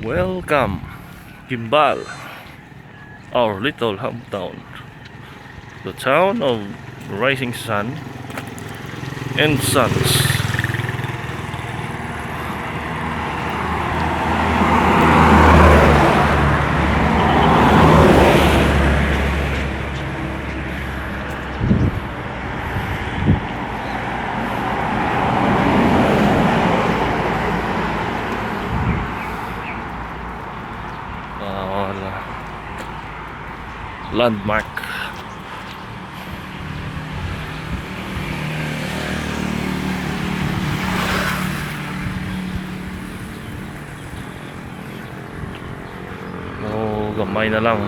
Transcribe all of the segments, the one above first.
Welcome, Gimbal, our little hometown, the town of rising sun and suns. Landmark. Oh, gamay na lang.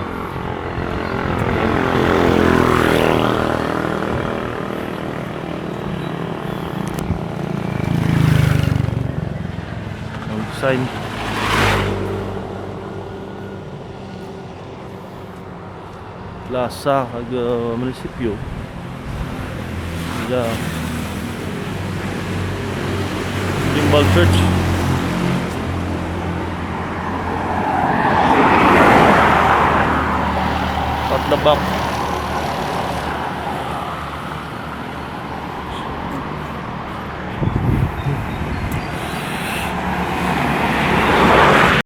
Ang sign. Plaza kag munisipyo. Ya. Gimbal Church. Patlabak.